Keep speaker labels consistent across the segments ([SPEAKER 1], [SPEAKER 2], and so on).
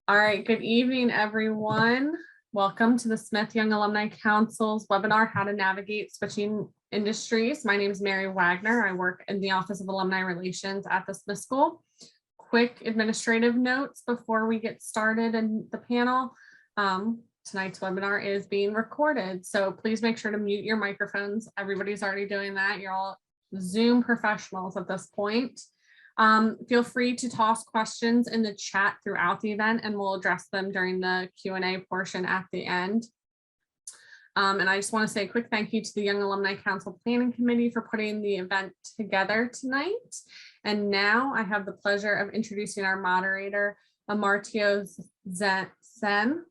[SPEAKER 1] All right, good evening, everyone. Welcome to the Smith Young Alumni Council's webinar, How to Navigate Switching Industries. My name is Mary Wagner. I work in the Office of Alumni Relations at the Smith School. Quick administrative notes before we get started in the panel. Tonight's webinar is being recorded, so please make sure to mute your microphones. Everybody's already doing that. You're all Zoom professionals at this point. Feel free to toss questions in the chat throughout the event and we'll address them during the Q&A portion at the end. And I just want to say a quick thank you to the Young Alumni Council Planning Committee for putting the event together tonight. And now I have the pleasure of introducing our moderator, Amartyo Sen.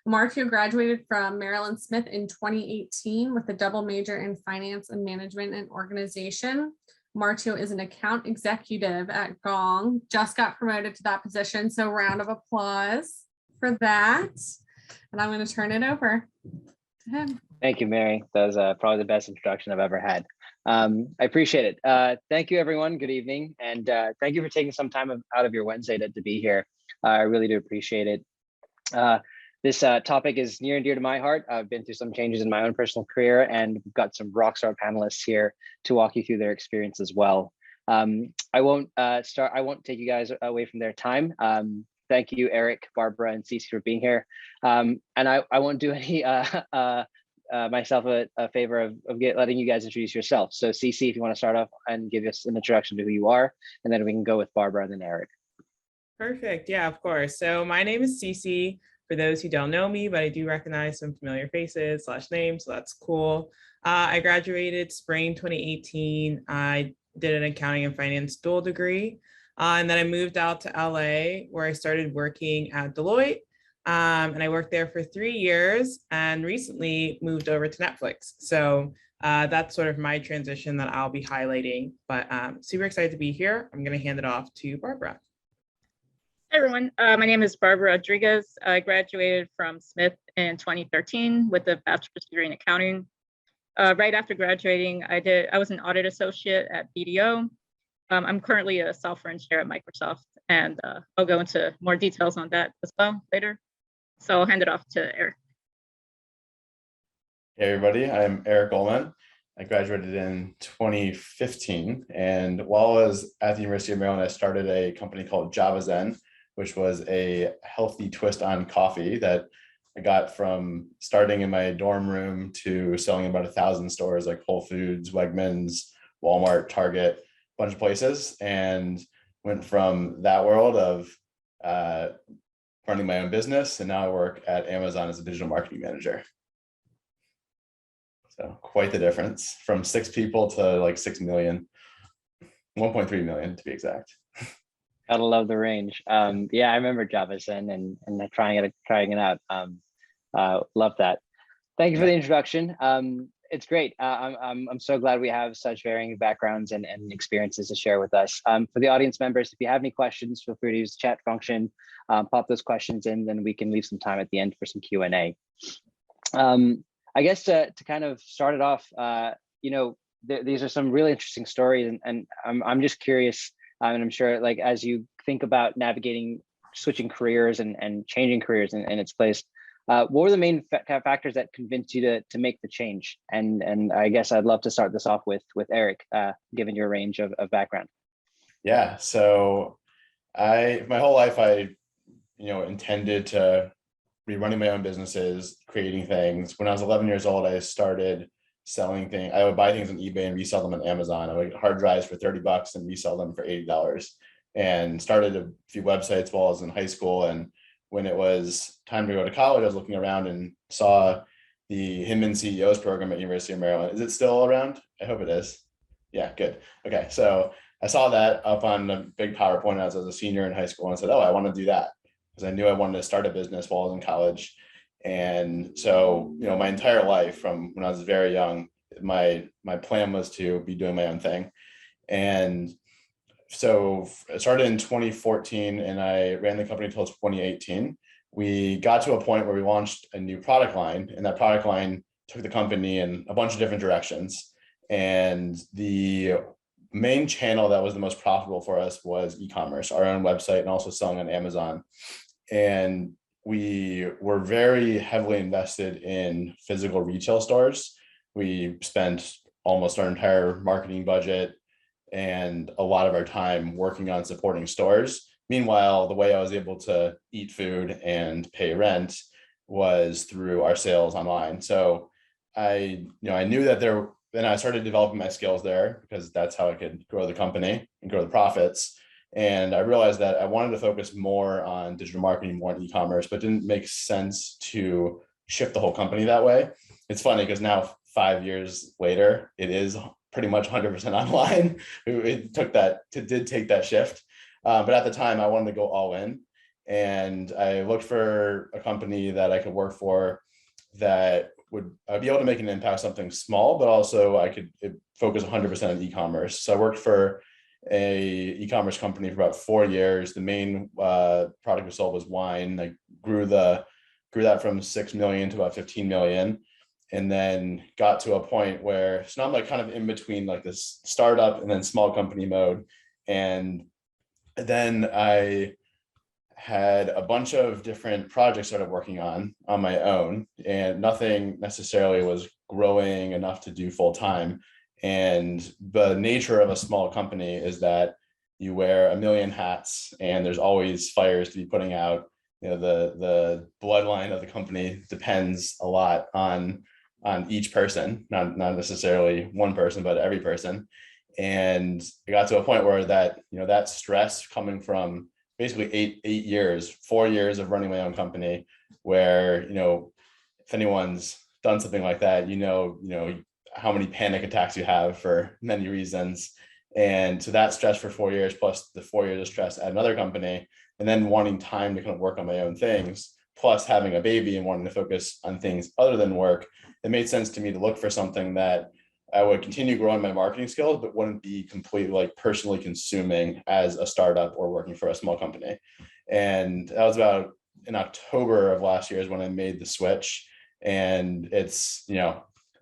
[SPEAKER 1] Amartyo graduated from Maryland Smith in 2018 with a double major in finance and management and organization. Amartyo is an account executive at Gong, just got promoted to that position. So round of applause for that. And I'm going to turn it over to him.
[SPEAKER 2] Thank you, Mary. That was probably the best introduction I've ever had. I appreciate it. Thank you, everyone. Good evening. And thank you for taking some time out of your Wednesday to be here. I really do appreciate it. This topic is near and dear to my heart. I've been through some changes in my own personal career, and we've got some rockstar panelists here to walk you through their experience as well. I won't take you guys away from their time. Thank you, Eric, Barbara, and Cece for being here. And I won't do any myself a favor of letting you guys introduce yourself. So Cece, if you want to start off and give us an introduction to who you are, and then we can go with Barbara and then Eric.
[SPEAKER 3] Perfect. Yeah, of course. So my name is Cece. For those who don't know me, but I do recognize some familiar faces / names, so that's cool. I graduated spring 2018. I did an accounting and finance dual degree. And then I moved out to LA where I started working at Deloitte. And I worked there for 3 years and recently moved over to Netflix. So that's sort of my transition that I'll be highlighting, but super excited to be here. I'm going to hand it off to Barbara.
[SPEAKER 4] Hi, everyone. My name is Barbara Rodriguez. I graduated from Smith in 2013 with a bachelor's degree in accounting. Right after graduating, I was an audit associate at BDO. I'm currently a software engineer at Microsoft, and I'll go into more details on that as well later. So I'll hand it off to Eric.
[SPEAKER 5] Hey, everybody. I'm Eric Ullman. I graduated in 2015, and while I was at the University of Maryland, I started a company called Java Zen, which was a healthy twist on coffee that I got from starting in my dorm room to selling about 1,000 stores like Whole Foods, Wegmans, Walmart, Target, a bunch of places, and went from that world of running my own business, and now I work at Amazon as a digital marketing manager. So quite the difference from 6 people to like 6 million, 1.3 million to be exact.
[SPEAKER 2] Gotta love the range. Yeah, I remember Java Zen and trying it out. Love that. Thank you for the introduction. It's great. I'm so glad we have such varying backgrounds and experiences to share with us. For the audience members, if you have any questions, feel free to use the chat function, pop those questions in, then we can leave some time at the end for some Q&A. I guess to kind of start it off, these are some really interesting stories, and I'm just curious. And I'm sure, like, as you think about navigating, switching careers and changing careers in its place, what were the main factors that convinced you to make the change? And I guess I'd love to start this off with Eric, given your range of background.
[SPEAKER 5] Yeah, so my whole life I intended to be running my own businesses, creating things. When I was 11 years old, I started selling things. I would buy things on eBay and resell them on Amazon. I would get hard drives for $30 and resell them for $80, and started a few websites while I was in high school. And when it was time to go to college, I was looking around and saw the Hinman CEOs program at University of Maryland. Is it still around? I hope it is. Yeah, good. Okay, so I saw that up on a big PowerPoint as I was a senior in high school, and I said, oh, I want to do that, because I knew I wanted to start a business while I was in college. And so, my entire life from when I was very young, my plan was to be doing my own thing. And so I started in 2014 and I ran the company until 2018. We got to a point where we launched a new product line, and that product line took the company in a bunch of different directions. And the main channel that was the most profitable for us was e-commerce, our own website, and also selling on Amazon. and we were very heavily invested in physical retail stores. We spent almost our entire marketing budget and a lot of our time working on supporting stores. Meanwhile, the way I was able to eat food and pay rent was through our sales online. So I knew that then I started developing my skills there because that's how I could grow the company and grow the profits. And I realized that I wanted to focus more on digital marketing, more on e-commerce, but it didn't make sense to shift the whole company that way. It's funny because now 5 years later, it is pretty much 100% online. It did take that shift. But at the time I wanted to go all in, and I looked for a company that I could work for that I'd be able to make an impact, something small, but also I could focus 100% on e-commerce. So I worked for a e-commerce company for about 4 years. The main product we sold was wine. I grew that from 6 million to about 15 million, and then got to a point where so now I'm like kind of in between like this startup and then small company mode. And then I had a bunch of different projects that I started working on my own, and nothing necessarily was growing enough to do full time. And the nature of a small company is that you wear a million hats and there's always fires to be putting out. The bloodline of the company depends a lot on each person, not necessarily one person, but every person. And it got to a point where that stress coming from basically 8 years, 4 years of running my own company, where if anyone's done something like that, how many panic attacks you have for many reasons. And so that stress for 4 years, plus the 4 years of stress at another company, and then wanting time to kind of work on my own things, plus having a baby and wanting to focus on things other than work, it made sense to me to look for something that I would continue growing my marketing skills, but wouldn't be completely like personally consuming as a startup or working for a small company. And that was about in October of last year is when I made the switch. And it's,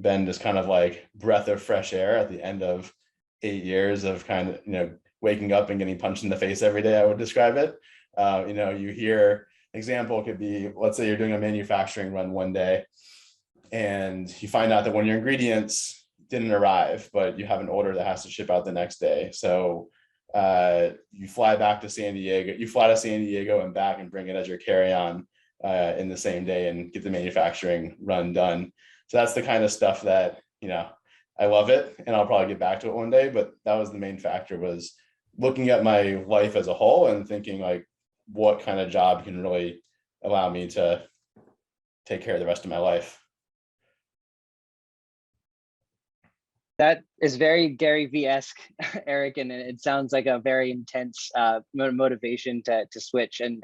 [SPEAKER 5] been just kind of like breath of fresh air at the end of 8 years of kind of, waking up and getting punched in the face every day, I would describe it. You hear example could be, let's say you're doing a manufacturing run one day and you find out that one of your ingredients didn't arrive, but you have an order that has to ship out the next day. So you fly to San Diego and back and bring it as your carry-on in the same day and get the manufacturing run done. So that's the kind of stuff that, I love it and I'll probably get back to it one day, but that was the main factor, was looking at my life as a whole and thinking like, what kind of job can really allow me to take care of the rest of my life.
[SPEAKER 2] That is very Gary V-esque, Eric, and it sounds like a very intense motivation to switch, and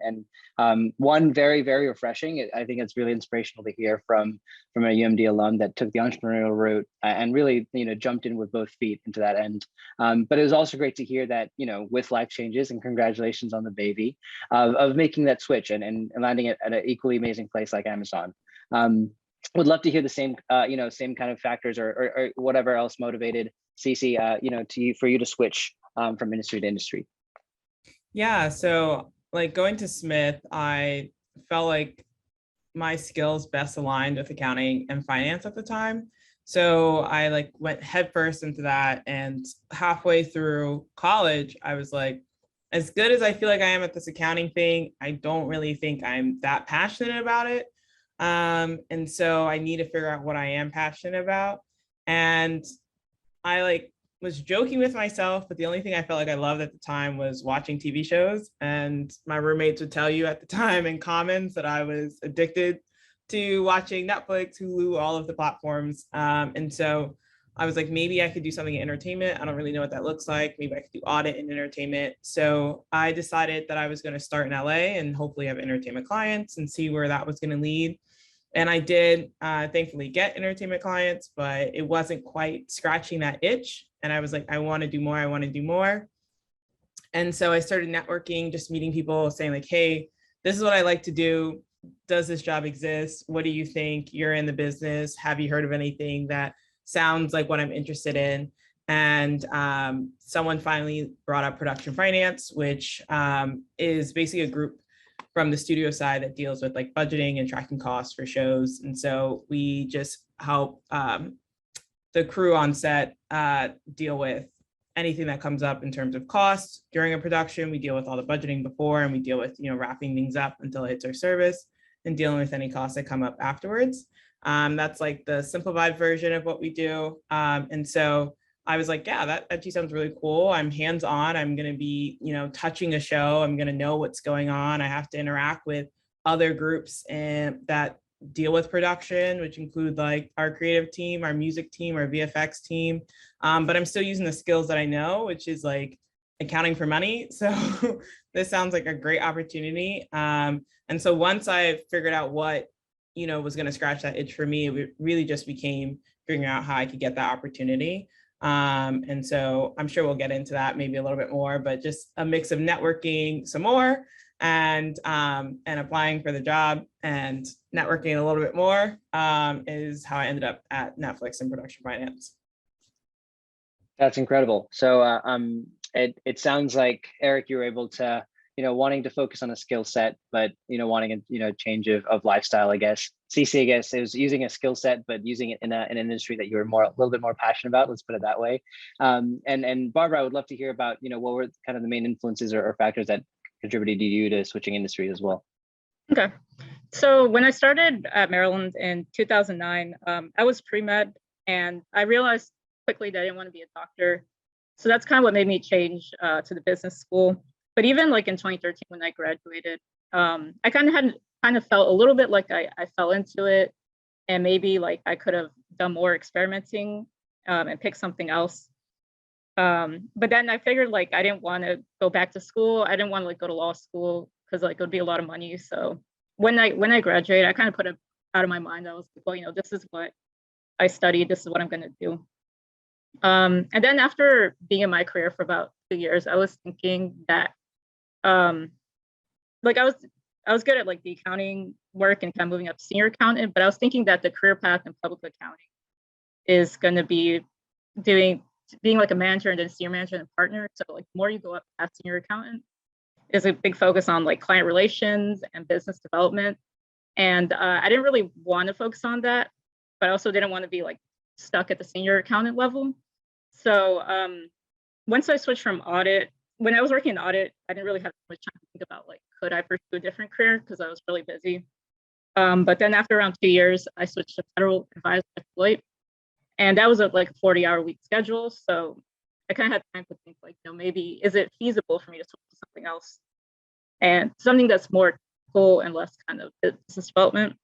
[SPEAKER 2] one very, very refreshing. I think it's really inspirational to hear from a UMD alum that took the entrepreneurial route and really jumped in with both feet into that end. But it was also great to hear that with life changes, and congratulations on the baby, of making that switch and landing it at an equally amazing place like Amazon. Would love to hear the same, same kind of factors or whatever else motivated Cece, for you to switch from industry to industry.
[SPEAKER 3] Yeah, so like going to Smith, I felt like my skills best aligned with accounting and finance at the time. So I went headfirst into that, and halfway through college, I was like, as good as I feel like I am at this accounting thing, I don't really think I'm that passionate about it. And so I need to figure out what I am passionate about. And I was joking with myself, but the only thing I felt like I loved at the time was watching TV shows. And my roommates would tell you at the time in Commons that I was addicted to watching Netflix, Hulu, all of the platforms. And so I was like, maybe I could do something in entertainment. I don't really know what that looks like. Maybe I could do audit in entertainment. So I decided that I was going to start in LA and hopefully have entertainment clients and see where that was going to lead. And I did thankfully get entertainment clients, but it wasn't quite scratching that itch. And I was like, I want to do more. I want to do more. And so I started networking, just meeting people, saying like, hey, this is what I like to do. Does this job exist? What do you think? You're in the business. Have you heard of anything that sounds like what I'm interested in? And someone finally brought up production finance, which is basically a group from the studio side that deals with like budgeting and tracking costs for shows. And so we just help the crew on set deal with anything that comes up in terms of costs during a production. We deal with all the budgeting before, and we deal with, wrapping things up until it hits our service and dealing with any costs that come up afterwards. That's like the simplified version of what we do. And so I was like, yeah, that actually sounds really cool. I'm hands-on. I'm going to be, touching a show. I'm going to know what's going on. I have to interact with other groups and that deal with production, which include like our creative team, our music team, our VFX team. But I'm still using the skills that I know, which is like accounting for money. So this sounds like a great opportunity. And so once I figured out what, was going to scratch that itch for me, it really just became figuring out how I could get that opportunity. And so I'm sure we'll get into that maybe a little bit more, but just a mix of networking some more and applying for the job and networking a little bit more is how I ended up at Netflix in production finance.
[SPEAKER 2] That's incredible. So it sounds like, Eric, you were able to, wanting to focus on a skill set, but, wanting a, change of lifestyle, I guess. CC, I guess, it was using a skill set, but using it in an industry that you were a little bit more passionate about, let's put it that way. And Barbara, I would love to hear about, what were kind of the main influences or factors that contributed to you to switching industry as well?
[SPEAKER 4] Okay. So when I started at Maryland in 2009, I was pre-med, and I realized quickly that I didn't want to be a doctor. So that's kind of what made me change to the business school. But even like in 2013, when I graduated, I kind of felt a little bit like I fell into it, and maybe like I could have done more experimenting and picked something else. But then I figured like I didn't want to go back to school. I didn't want to like go to law school because like it would be a lot of money. So when I graduated, I kind of put it out of my mind. I was like, well, this is what I studied. This is what I'm going to do. And then after being in my career for about 2 years, I was thinking that like I was good at like the accounting work and kind of moving up to senior accountant, but I was thinking that the career path in public accounting is going to be being like a manager and then senior manager and partner. So like the more you go up past senior accountant, is a big focus on like client relations and business development. And I didn't really want to focus on that, but I also didn't want to be like stuck at the senior accountant level. So once I switched from audit, when I was working in audit, I didn't really have much time to think about like, could I pursue a different career because I was really busy. But then after around 2 years, I switched to federal advisor at Deloitte. And that was like a 40-hour week schedule. So I kind of had time to think like, maybe is it feasible for me to switch to something else and something that's more cool and less kind of business development.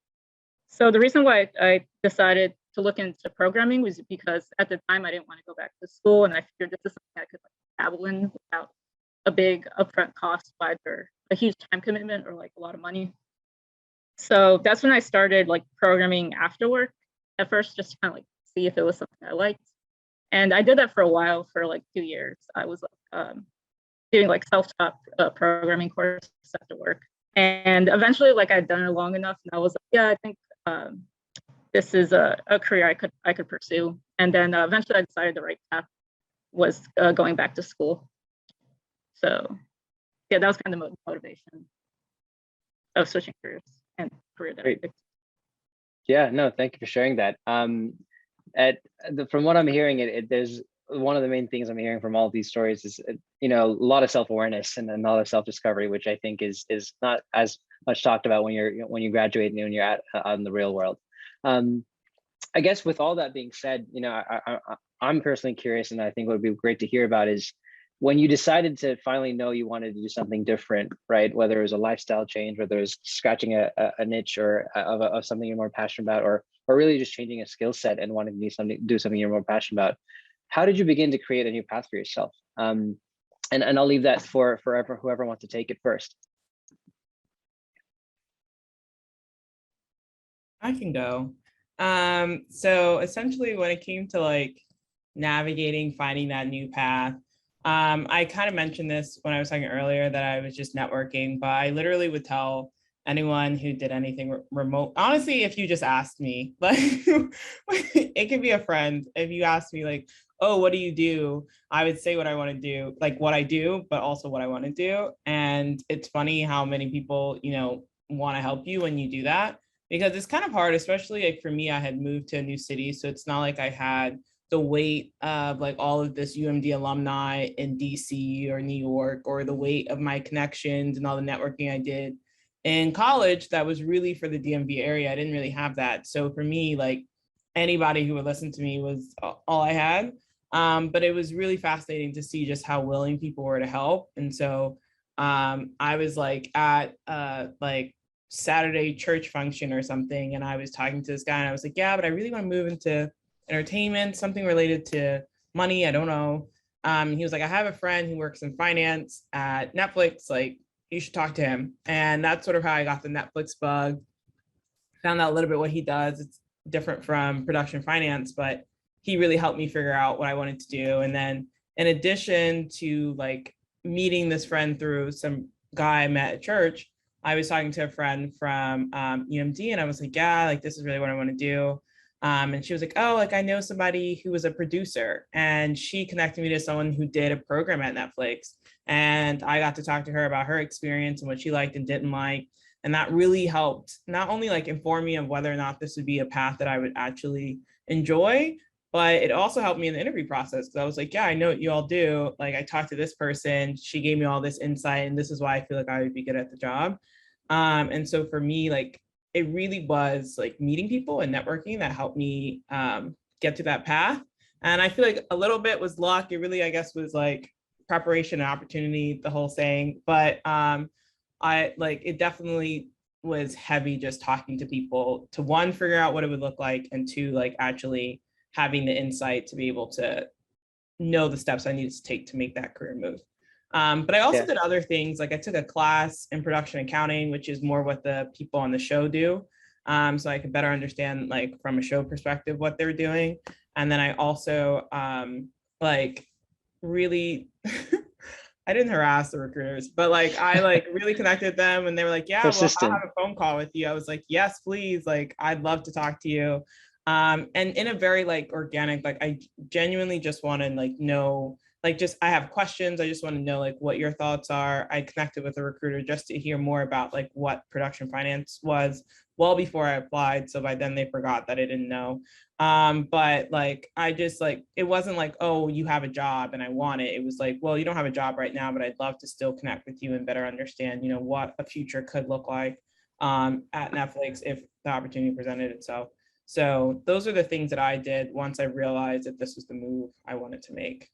[SPEAKER 4] So the reason why I decided to look into programming was because at the time I didn't want to go back to school, and I figured this is something I could like dabble in without a big upfront cost, either a huge time commitment or like a lot of money. So that's when I started like programming after work. At first, just kind of like see if it was something I liked. And I did that for a while, for like 2 years. I was like doing like self-taught programming courses after work. And eventually, like I'd done it long enough, and I was like, yeah, I think this is a career I could pursue. And then eventually I decided the right path was going back to school. So yeah, that was kind of the motivation of switching careers and career that I picked.
[SPEAKER 2] Yeah, no, thank you for sharing that. From what I'm hearing, there's one of the main things I'm hearing from all of these stories is, a lot of self-awareness and a lot of self-discovery, which I think is not as much talked about when you graduate and when you're out in the real world. I guess with all that being said, I'm personally curious, and I think what would be great to hear about is when you decided to finally know you wanted to do something different, right? Whether it was a lifestyle change, whether it was scratching a niche or of something you're more passionate about, or really just changing a skill set and wanting to do something you're more passionate about. How did you begin to create a new path for yourself? And I'll leave that for whoever wants to take it first.
[SPEAKER 3] I can go. So essentially when it came to like navigating, finding that new path, I kind of mentioned this when I was talking earlier that I was just networking, but I literally would tell anyone who did anything remote. Honestly, if you just asked me, like it could be a friend. If you asked me like, oh, what do you do? I would say what I want to do, like what I do, but also what I want to do. And it's funny how many people, want to help you when you do that, because it's kind of hard, especially like for me, I had moved to a new city. So it's not like I had the weight of like all of this UMD alumni in DC or New York, or the weight of my connections and all the networking I did in college that was really for the DMV area. I didn't really have that. So for me, like anybody who would listen to me was all I had. But it was really fascinating to see just how willing people were to help. And so I was like at like Saturday church function or something, and I was talking to this guy and I was like, yeah, but I really want to move into entertainment, something related to money. I don't know. He was like, I have a friend who works in finance at Netflix. Like, you should talk to him. And that's sort of how I got the Netflix bug. Found out a little bit what he does. It's different from production finance, but he really helped me figure out what I wanted to do. And then in addition to like meeting this friend through some guy I met at church, I was talking to a friend from UMD, and I was like, yeah, like this is really what I want to do. And she was like, oh, like I know somebody who was a producer, and she connected me to someone who did a program at Netflix. And I got to talk to her about her experience and what she liked and didn't like. And that really helped not only like inform me of whether or not this would be a path that I would actually enjoy, but it also helped me in the interview process. Because I was like, yeah, I know what you all do. Like I talked to this person, she gave me all this insight, and this is why I feel like I would be good at the job. And so for me, like it really was like meeting people and networking that helped me get to that path. And I feel like a little bit was luck. It really, I guess, was like preparation and opportunity, the whole saying. But I like it definitely was heavy just talking to people to one, figure out what it would look like, and two, like actually having the insight to be able to know the steps I needed to take to make that career move. But I also did other things. Like I took a class in production accounting, which is more what the people on the show do. So I could better understand like from a show perspective what they're doing. And then I also like really I didn't harass the recruiters, but like I like really connected them, and they were like, yeah, well, I'll have a phone call with you. I was like, yes, please. Like, I'd love to talk to you. And in a very like organic, like I genuinely just want to like know, like just I have questions. I just want to know like what your thoughts are. I connected with a recruiter just to hear more about like what production finance was well before I applied. So by then they forgot that I didn't know. But like I just like it wasn't like, oh, you have a job and I want it. It was like, well, you don't have a job right now, but I'd love to still connect with you and better understand, what a future could look like at Netflix if the opportunity presented itself. So those are the things that I did once I realized that this was the move I wanted to make.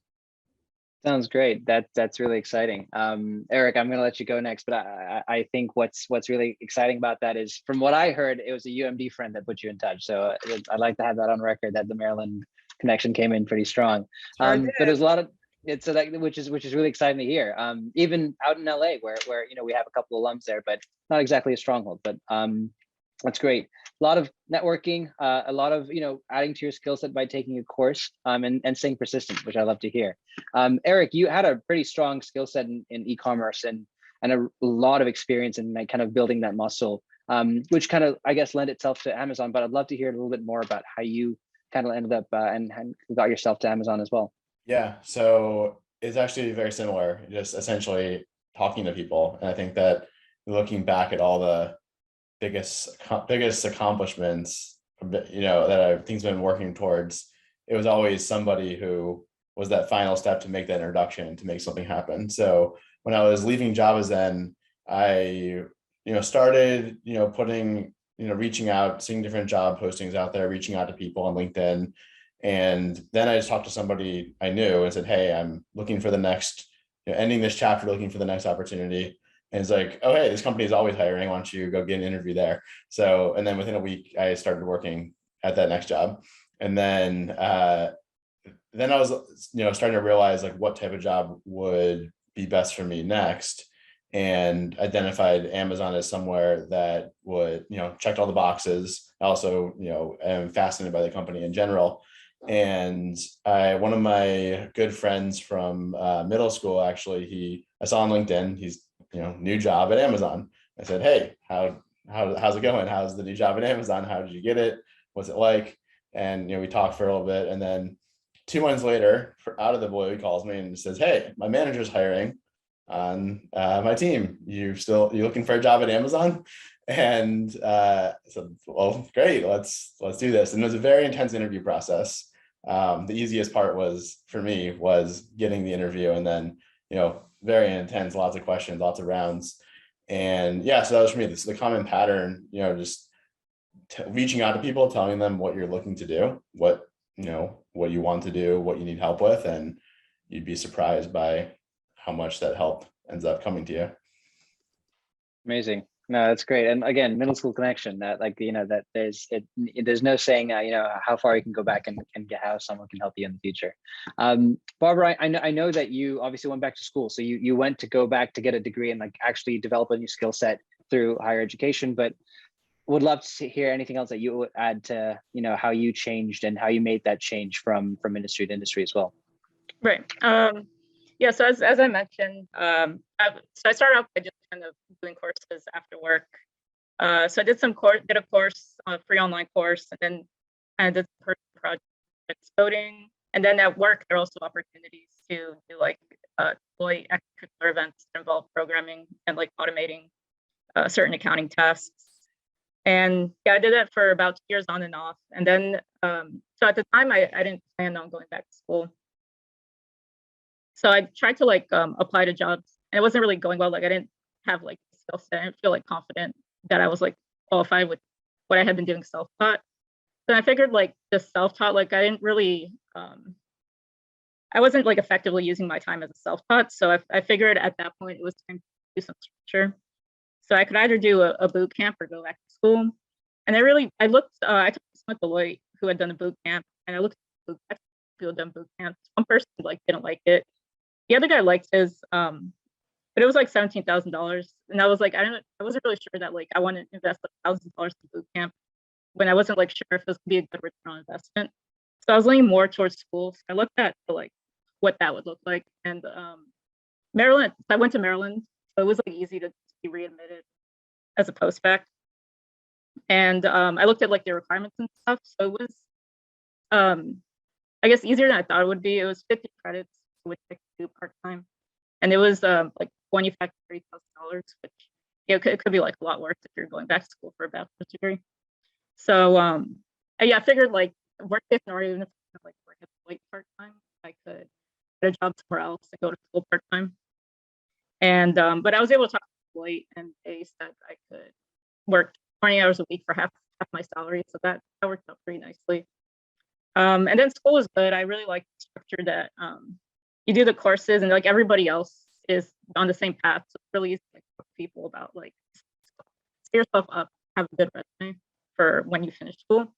[SPEAKER 2] Sounds great. That's really exciting. Eric, I'm going to let you go next, but I think what's really exciting about that is, from what I heard, it was a UMD friend that put you in touch. So I'd like to have that on record, that the Maryland connection came in pretty strong. But there's a lot of which is really exciting to hear. Even out in LA, where we have a couple of alums there, but not exactly a stronghold. But that's great. A lot of networking, a lot of adding to your skill set by taking a course, and staying persistent, which I love to hear. Eric, you had a pretty strong skill set in e-commerce and a lot of experience in like kind of building that muscle, which kind of I guess lend itself to Amazon. But I'd love to hear a little bit more about how you kind of ended up and got yourself to Amazon as well.
[SPEAKER 5] Yeah, so it's actually very similar. Just essentially talking to people, and I think that looking back at all the biggest accomplishments that things been working towards, it was always somebody who was that final step to make that introduction, to make something happen. So when I was leaving Java Zen, I started putting reaching out, seeing different job postings out there, reaching out to people on LinkedIn, and then I just talked to somebody I knew and said, hey, I'm looking for the next ending this chapter, looking for the next opportunity. And it's like, oh, hey, this company is always hiring. Why don't you go get an interview there? So, and then within a week, I started working at that next job. And then I was, starting to realize like what type of job would be best for me next, and identified Amazon as somewhere that would, checked all the boxes. I also, am fascinated by the company in general. And one of my good friends from middle school, actually, I saw on LinkedIn, he's new job at Amazon. I said, hey, how's it going? How's the new job at Amazon? How did you get it? What's it like? And we talked for a little bit, and then 2 months later, out of the blue, he calls me and says, "Hey, my manager's hiring on my team. You looking for a job at Amazon?" And so, well, great, let's do this. And it was a very intense interview process. The easiest part for me was getting the interview, and then, very intense, lots of questions, lots of rounds. And yeah, so that was for me, this the common pattern, just reaching out to people, telling them what you're looking to do, what you want to do, what you need help with, and you'd be surprised by how much that help ends up coming to you.
[SPEAKER 2] Amazing. No, that's great. And again, middle school connection, that that there's no saying, how far you can go back and get how someone can help you in the future. Barbara, I know that you obviously went back to school. So you went to go back to get a degree and actually develop a new skill set through higher education, but would love to hear anything else that you would add to, how you changed and how you made that change from industry to industry as well.
[SPEAKER 4] Right. Yeah, so as I mentioned, so I started off by just kind of doing courses after work. So I did a course, a free online course, and then I did some personal projects coding. And then at work, there are also opportunities to do deploy extracurricular events that involve programming and automating certain accounting tasks. And yeah, I did that for about 2 years on and off. And then, so at the time, I didn't plan on going back to school. So I tried to apply to jobs, and it wasn't really going well. I didn't have the skill set. I didn't feel confident that I was qualified with what I had been doing self-taught. So I figured the self-taught, I didn't really, I wasn't effectively using my time as a self-taught. So I figured at that point it was time to do some structure. So I could either do a boot camp or go back to school. And I looked, I talked to Smith Deloitte, who had done a boot camp, and I looked at who had done boot camps. One person didn't like it. The other guy liked his, but it was $17,000, and I was I wasn't really sure that I wanted to invest $1,000 in boot camp when I wasn't sure if this would be a good return on investment. So I was leaning more towards school. So I looked at what that would look like, and Maryland. I went to Maryland, so it was easy to be readmitted as a post-bac, and I looked at the requirements and stuff. So it was, I guess, easier than I thought it would be. It was 50 credits, which I could do part-time, and it was $25,000 to $30,000, which it could be a lot worse if you're going back to school for a bachelor's degree. So yeah, I figured worst case scenario, even if I work at Deloitte part-time, I could get a job somewhere else and go to school part-time. And but I was able to talk to Deloitte, and they said I could work 20 hours a week for half my salary, so that worked out pretty nicely. And then school was good. I really liked the structure that you do the courses, and everybody else is on the same path. So it's really easy to talk to people about set yourself up, have a good resume for when you finish school.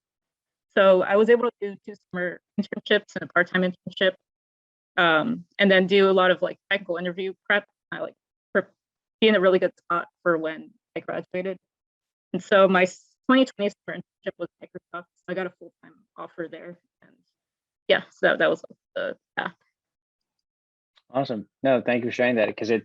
[SPEAKER 4] So I was able to do 2 summer internships and a part-time internship, and then do a lot of technical interview prep. I for be in a really good spot for when I graduated. And so my 2020 summer internship was Microsoft. So I got a full-time offer there, and yeah, so that was the path.
[SPEAKER 2] Awesome. No, thank you for sharing that, because it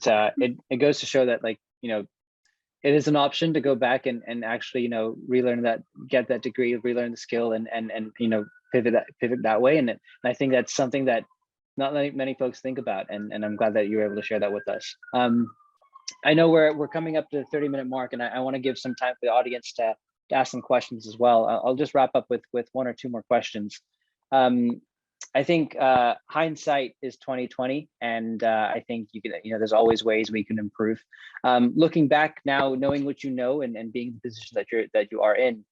[SPEAKER 2] goes to show that it is an option to go back and actually relearn that, get that degree, relearn the skill, and pivot that way. And I think that's something that not many folks think about, and I'm glad that you were able to share that with us. I know we're coming up to the 30-minute mark, and I want to give some time for the audience to ask some questions as well. I'll just wrap up with 1 or 2 more questions. I think hindsight is 2020, and I think you can, there's always ways we can improve. Looking back now, knowing what you know, and being in the position that you are in,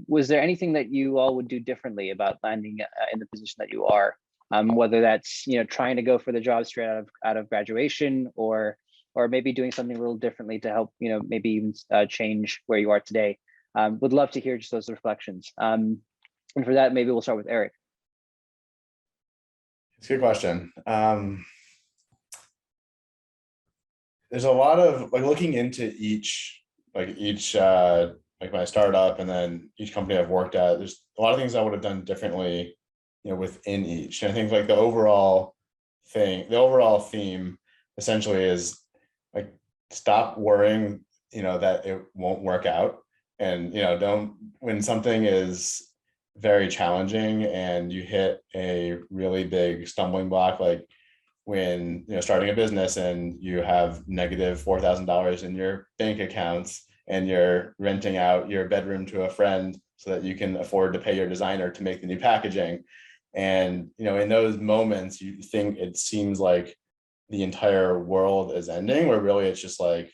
[SPEAKER 2] was there anything that you all would do differently about landing in the position that you are? Whether that's trying to go for the job straight out of graduation, or maybe doing something a little differently to help maybe even change where you are today. Would love to hear just those reflections. And for that, maybe we'll start with Eric.
[SPEAKER 5] It's a good question. There's a lot of looking into each my startup, and then each company I've worked at. There's a lot of things I would have done differently, within each. And I think the overall theme essentially is stop worrying, that it won't work out, and don't, when something is very challenging, and you hit a really big stumbling block, like when starting a business and you have negative $4,000 in your bank accounts and you're renting out your bedroom to a friend so that you can afford to pay your designer to make the new packaging. And in those moments you think it seems like the entire world is ending, where really it's just like,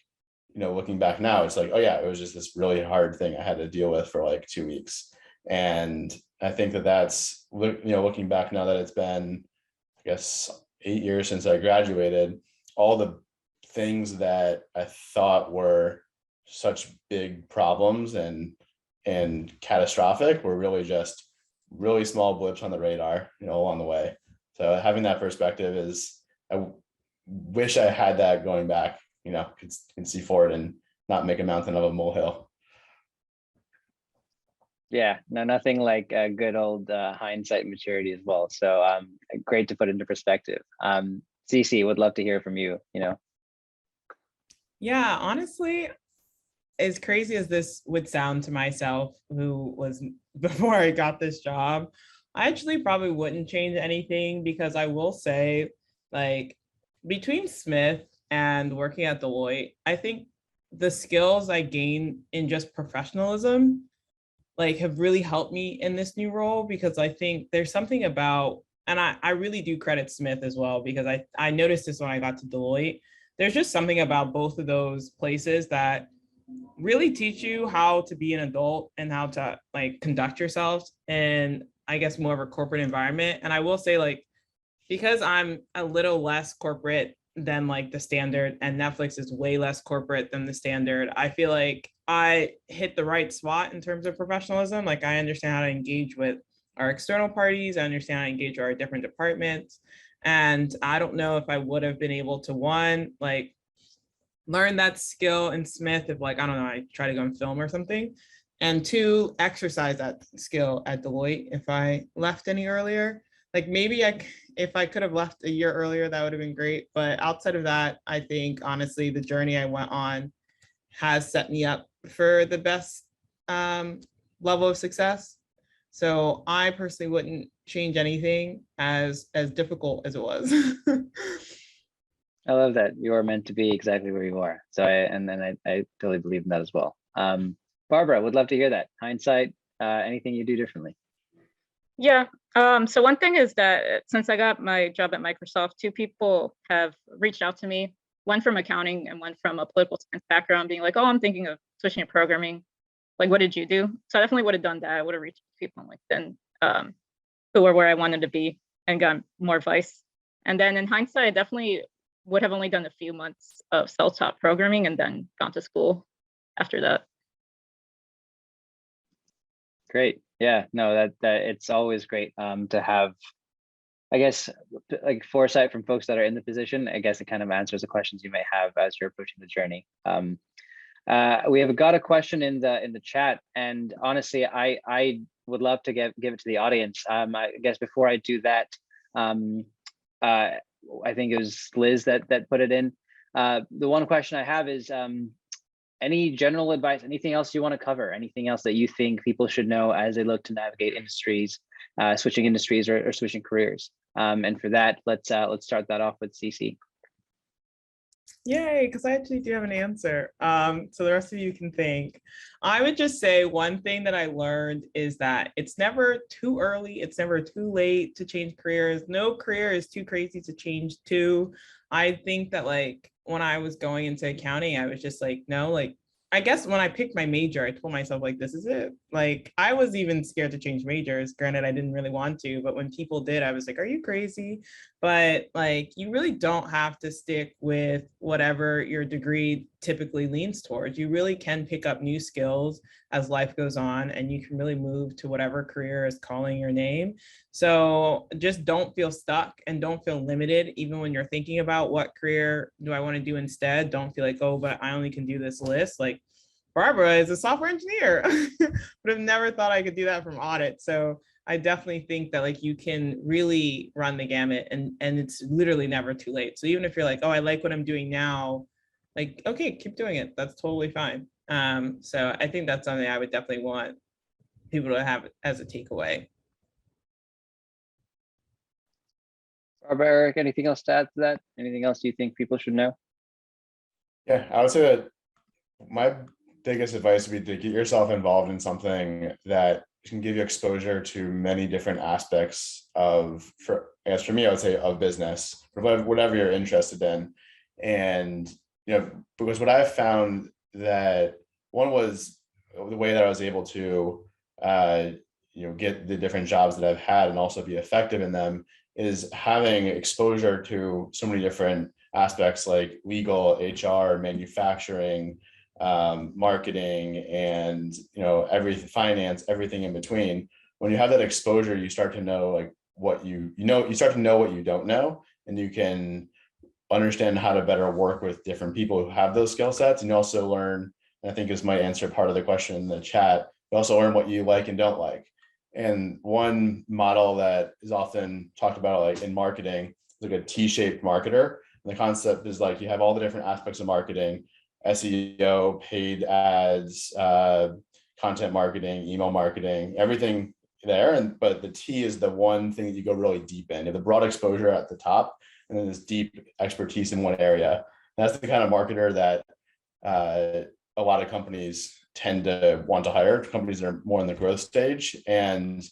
[SPEAKER 5] looking back now, it's like, oh yeah, it was just this really hard thing I had to deal with for like 2 weeks. And I think that that's, looking back now that it's been, I guess, 8 years since I graduated, all the things that I thought were such big problems and catastrophic were really just really small blips on the radar, along the way. So having that perspective is, I wish I had that going back, can see forward and not make a mountain of a molehill.
[SPEAKER 2] Yeah, no, nothing like a good old hindsight maturity as well. So great to put into perspective. Cece, would love to hear from you,
[SPEAKER 3] Yeah, honestly, as crazy as this would sound to myself, who was before I got this job, I actually probably wouldn't change anything, because I will say, like, between Smith and working at Deloitte, I think the skills I gained in just professionalism like have really helped me in this new role, because I think there's something about, and I really do credit Smith as well, because I noticed this when I got to Deloitte. There's just something about both of those places that really teach you how to be an adult and how to like conduct yourselves in, I guess, more of a corporate environment. And I will say, like, because I'm a little less corporate than like the standard, and Netflix is way less corporate than the standard, I feel like I hit the right spot in terms of professionalism. Like, I understand how to engage with our external parties. I understand how to engage with our different departments. And I don't know if I would have been able to, one, like, learn that skill in Smith if, like, I don't know, I try to go and film or something. And two, exercise that skill at Deloitte if I left any earlier. Like, maybe if I could have left a year earlier, that would have been great. But outside of that, I think honestly, the journey I went on has set me up for the best level of success. So I personally wouldn't change anything, as difficult as it was.
[SPEAKER 2] I love that you are meant to be exactly where you are. So I totally believe in that as well. Barbara, would love to hear that. Hindsight, anything you do differently?
[SPEAKER 4] Yeah. So one thing is that since I got my job at Microsoft, two people have reached out to me, one from accounting and one from a political science background, being like, oh, I'm thinking of switching to programming. Like, what did you do? So I definitely would have done that. I would have reached people on LinkedIn who were where I wanted to be and got more advice. And then in hindsight, I definitely would have only done a few months of self-taught programming and then gone to school after that.
[SPEAKER 2] Great. Yeah, no, that it's always great to have, I guess, like foresight from folks that are in the position. I guess it kind of answers the questions you may have as you're approaching the journey. We have got a question in the chat, and honestly, I would love to give it to the audience. I guess before I do that, I think it was Liz that put it in. The one question I have is, any general advice, anything else you want to cover, anything else that you think people should know as they look to navigate industries, switching industries or switching careers? And for that, let's start that off with Cece.
[SPEAKER 3] Yay, because I actually do have an answer. So the rest of you can think. I would just say one thing that I learned is that it's never too early, it's never too late to change careers. No career is too crazy to change to. I think that, like, when I was going into accounting, I was just like, no, like, I guess when I picked my major, I told myself, like, this is it. Like, I was even scared to change majors. Granted, I didn't really want to, but when people did, I was like, are you crazy? But like, you really don't have to stick with whatever your degree typically leans towards. You really can pick up new skills as life goes on, and you can really move to whatever career is calling your name. So just don't feel stuck and don't feel limited, even when you're thinking about what career do I want to do instead. Don't feel like, oh, but I only can do this list. Like, Barbara is a software engineer, but I've never thought I could do that from audit. So I definitely think that, like, you can really run the gamut, and it's literally never too late. So even if you're like, oh, I like what I'm doing now, like, okay, keep doing it. That's totally fine. So I think that's something I would definitely want people to have as a takeaway.
[SPEAKER 2] Barbara, Eric, anything else to add to that? Anything else you think people should know?
[SPEAKER 5] Yeah, I would say that my biggest advice would be to get yourself involved in something that can give you exposure to many different aspects of, I guess for me, I would say of business, or whatever you're interested in. And, because what I've found that one was the way that I was able to, get the different jobs that I've had and also be effective in them is having exposure to so many different aspects like legal, HR, manufacturing, marketing, and everything, finance, everything in between. When you have that exposure, you start to know like what you start to know what you don't know, and you can understand how to better work with different people who have those skill sets. And you also learn, and I think this might answer part of the question in the chat, you also learn what you like and don't like. And one model that is often talked about like in marketing is like a T-shaped marketer. And the concept is like you have all the different aspects of marketing: SEO, paid ads, content marketing, email marketing, everything there. But the T is the one thing that you go really deep in. You have the broad exposure at the top, and then this deep expertise in one area. And that's the kind of marketer that a lot of companies tend to want to hire, companies that are more in the growth stage. And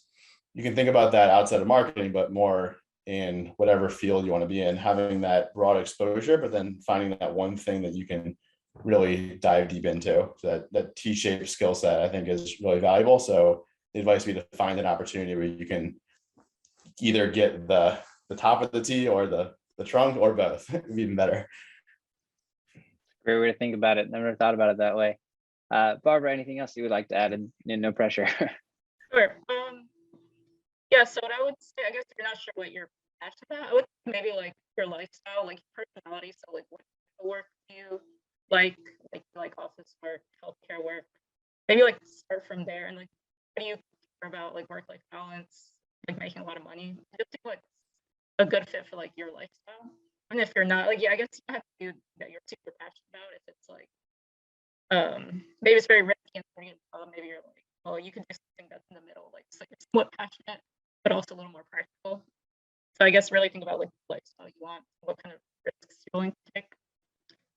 [SPEAKER 5] you can think about that outside of marketing, but more in whatever field you want to be in, having that broad exposure, but then finding that one thing that you can really dive deep into. So that T-shaped skill set, I think, is really valuable. So the advice would be to find an opportunity where you can either get the top of the T or the trunk, or both. Even better.
[SPEAKER 2] Great way to think about it. Never thought about it that way. Barbara, anything else you would like to add? And no pressure.
[SPEAKER 4] Sure. Yeah, so what I would say, I guess if you're not sure what you're passionate about, I would say maybe like your lifestyle, like your personality. So like what kind of work do you like office work, healthcare work? Maybe like start from there, and like what do you care about, like work-life balance, like making a lot of money? Just think like a good fit for like your lifestyle. And if you're not, like, yeah, I guess you have to do that you're super passionate about. If it's like maybe it's very risky and maybe you're like, well, you can do something that's in the middle, like it's like you're somewhat passionate but also a little more practical. So I guess really think about like the lifestyle you want, what kind of risks you're willing to take.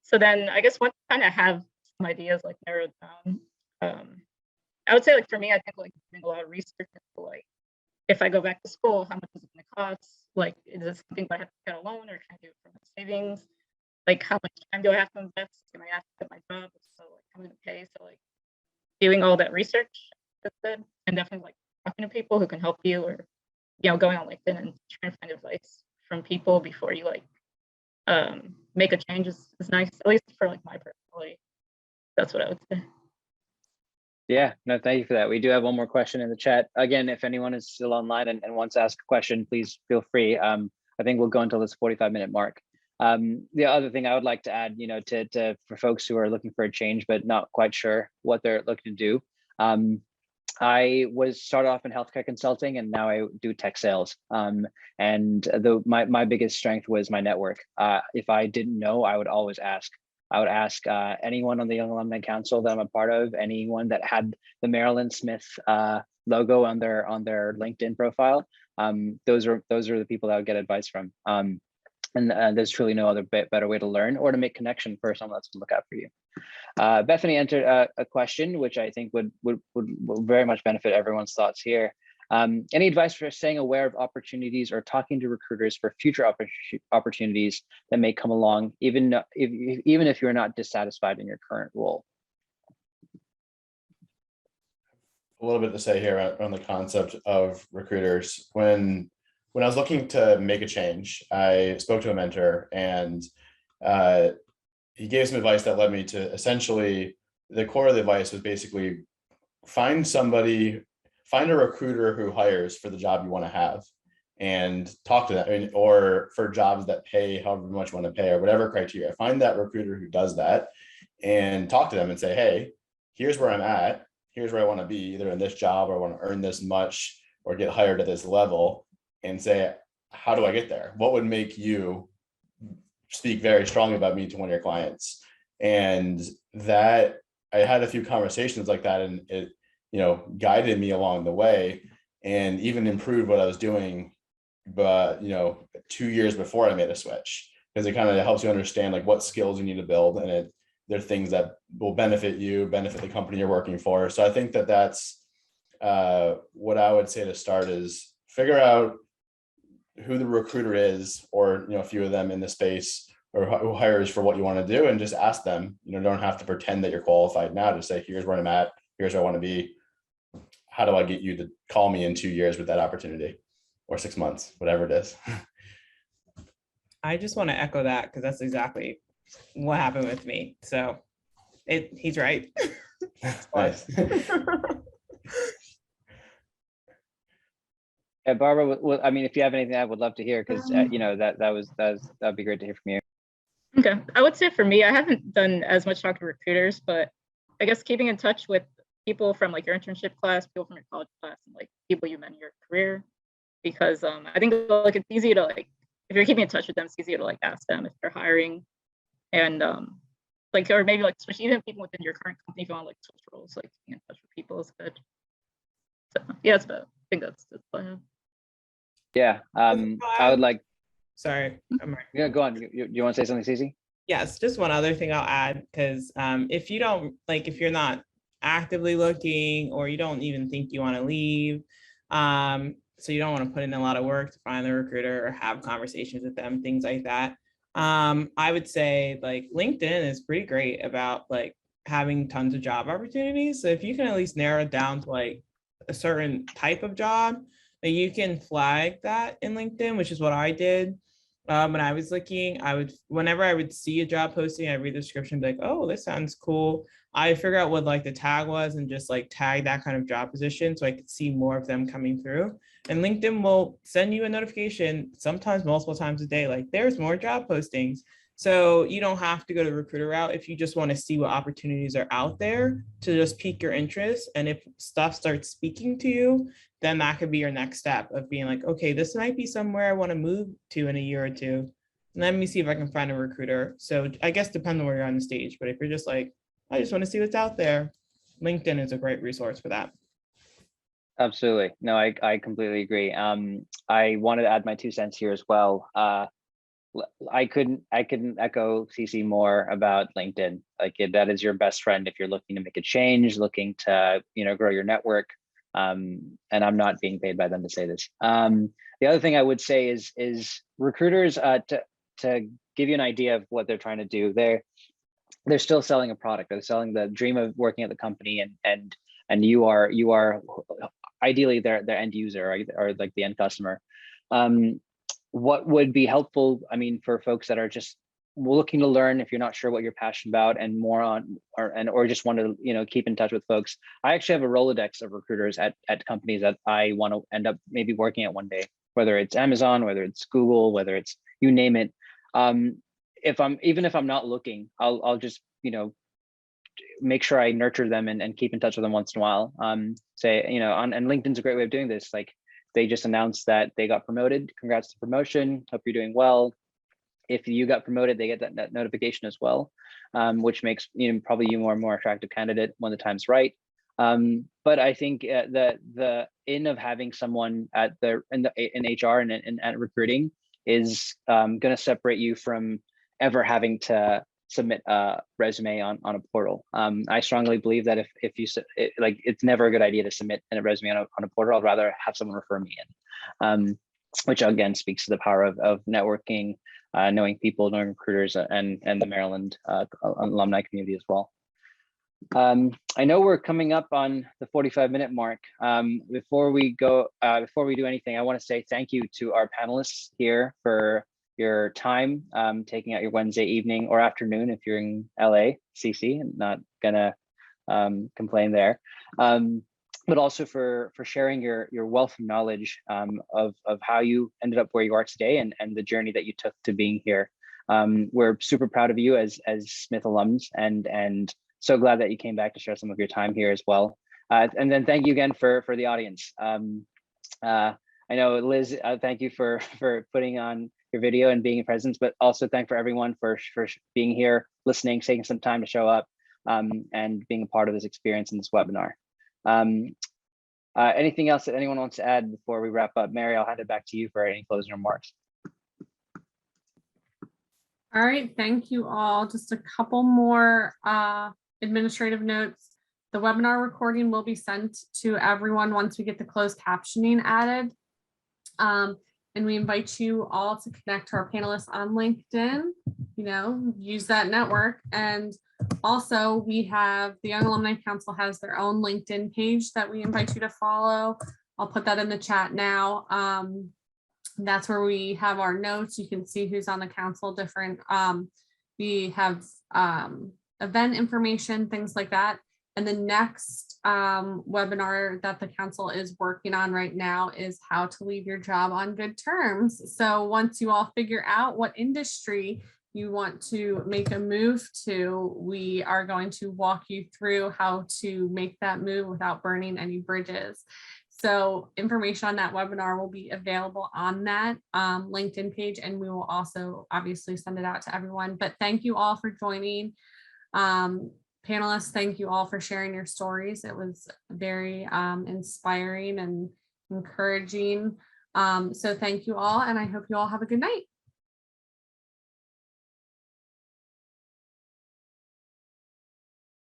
[SPEAKER 4] So then I guess once you kind of have some ideas like narrowed down, I would say like for me, I think like doing a lot of research into like, if I go back to school, how much is it going to cost? Like, is this something that I have to get a loan, or can I do it from my savings? Like, how much time do I have to invest? Am I have to quit my job? So like, I'm going to pay. So like, doing all that research is good, and definitely like talking to people who can help you, or going on LinkedIn and trying to find advice from people before you like make a change is nice. At least for like my personality, that's what I would say.
[SPEAKER 2] Yeah, no, thank you for that. We do have one more question in the chat. Again, if anyone is still online and wants to ask a question, please feel free. I think we'll go until this 45-minute mark. The other thing I would like to add, for folks who are looking for a change but not quite sure what they're looking to do. I started off in healthcare consulting, and now I do tech sales. My biggest strength was my network. If I didn't know, I would always ask. I would ask anyone on the Young Alumni Council that I'm a part of, anyone that had the Marilyn Smith logo on their LinkedIn profile. Those are the people that I would get advice from. And there's truly no other better way to learn or to make connection for someone that's to look out for you. Bethany entered a question, which I think would very much benefit everyone's thoughts here. Any advice for staying aware of opportunities or talking to recruiters for future opportunities that may come along, even if you're not dissatisfied in your current role?
[SPEAKER 5] A little bit to say here on the concept of recruiters. When I was looking to make a change, I spoke to a mentor, and he gave some advice that led me to essentially, the core of the advice was basically find a recruiter who hires for the job you want to have, and talk to them, or for jobs that pay however much you want to pay, or whatever criteria. Find that recruiter who does that and talk to them and say, hey, here's where I'm at. Here's where I want to be, either in this job, or I want to earn this much or get hired at this level, and say, how do I get there? What would make you speak very strongly about me to one of your clients? And that I had a few conversations like that, and guided me along the way and even improved what I was doing, but 2 years before I made a switch, because it kind of helps you understand like what skills you need to build, and they're things that will benefit you, benefit the company you're working for. So I think that that's what I would say to start is figure out who the recruiter is, or a few of them in the space, or who hires for what you want to do, and just ask them. Don't have to pretend that you're qualified now. Just say, here's where I'm at, here's where I want to be. How do I get you to call me in 2 years with that opportunity, or 6 months, whatever it is?
[SPEAKER 3] I just want to echo that, because that's exactly what happened with me. So he's right.
[SPEAKER 5] Nice.
[SPEAKER 2] Yeah, Barbara, I mean, if you have anything, I would love to hear, because that'd be great to hear from you.
[SPEAKER 4] Okay, I would say for me, I haven't done as much talk to recruiters, but I guess keeping in touch with people from like your internship class, people from your college class, and like people you met in your career, because I think like it's easy to like, if you're keeping in touch with them, it's easy to like ask them if they're hiring, and like, or maybe like especially even people within your current company, if you want to like switch roles, like keeping in touch with people is good. So yeah, that's about. I think that's what I have.
[SPEAKER 2] Yeah, I would like.
[SPEAKER 3] Sorry. I'm right.
[SPEAKER 2] Yeah, go on. You want to say something, Cece?
[SPEAKER 3] Yes, just one other thing I'll add, because if you don't like, if you're not actively looking, or you don't even think you want to leave, so you don't want to put in a lot of work to find the recruiter or have conversations with them, things like that. I would say like LinkedIn is pretty great about like having tons of job opportunities. So if you can at least narrow it down to like a certain type of job, that you can flag that in LinkedIn, which is what I did. When I was looking, whenever I would see a job posting, I read the description and be like, oh, this sounds cool. I figure out what like the tag was and just like tag that kind of job position so I could see more of them coming through. And LinkedIn will send you a notification, sometimes multiple times a day, like there's more job postings. So you don't have to go to the recruiter route if you just want to see what opportunities are out there to just pique your interest. And if stuff starts speaking to you, then that could be your next step of being like, okay, this might be somewhere I want to move to in a year or two. Let me see if I can find a recruiter. So I guess depending on where you're on the stage, but if you're just like, I just want to see what's out there, LinkedIn is a great resource for that.
[SPEAKER 2] Absolutely. No, I completely agree. I wanted to add my 2 cents here as well. I couldn't echo CC more about LinkedIn. Like that is your best friend if you're looking to make a change, looking to grow your network. And I'm not being paid by them to say this. The other thing I would say is recruiters, to give you an idea of what they're trying to do, they're still selling a product. They're selling the dream of working at the company, and you are ideally their end user, or like the end customer. What would be helpful, I mean, for folks that are just looking to learn, if you're not sure what you're passionate about, and more on, or just want to keep in touch with folks. I actually have a Rolodex of recruiters at companies that I want to end up maybe working at one day, whether it's Amazon, whether it's Google, whether it's you name it. Even if I'm not looking, I'll just make sure I nurture them and keep in touch with them once in a while. And LinkedIn's a great way of doing this. Like they just announced that they got promoted. Congrats to promotion. Hope you're doing well. If you got promoted, they get that notification as well, which makes probably you more and more attractive candidate when the time's right. But I think the in of having someone in HR and at recruiting is going to separate you from ever having to submit a resume on a portal. I strongly believe that if you it's never a good idea to submit a resume on a portal. I'd rather have someone refer me in, which again speaks to the power of networking, knowing people, knowing recruiters, and the Maryland alumni community as well. I know we're coming up on the 45-minute mark. Before we do anything, I want to say thank you to our panelists here for your time, taking out your Wednesday evening or afternoon if you're in LA, CC, and not gonna complain there. But also for sharing your wealth of knowledge of how you ended up where you are today and the journey that you took to being here. We're super proud of you as Smith alums, and so glad that you came back to share some of your time here as well. And then thank you again for the audience. I know Liz, thank you for putting on your video and being in presence, but also thank for everyone for being here, listening, taking some time to show up, and being a part of this experience in this webinar. Anything else that anyone wants to add before we wrap up? Mary, I'll hand it back to you for any closing remarks.
[SPEAKER 1] All right, thank you all. Just a couple more administrative notes. The webinar recording will be sent to everyone once we get the closed captioning added. And we invite you all to connect to our panelists on LinkedIn, use that network. And also we have the Young Alumni Council has their own LinkedIn page that we invite you to follow. I'll put that in the chat now. That's where we have our notes. You can see who's on the council, different. We have event information, things like that. And the next webinar that the council is working on right now is how to leave your job on good terms. So once you all figure out what industry you want to make a move to, we are going to walk you through how to make that move without burning any bridges. So information on that webinar will be available on that LinkedIn page, and we will also obviously send it out to everyone. But thank you all for joining. Panelists, thank you all for sharing your stories. It was very inspiring and encouraging. So thank you all, and I hope you all have a good night.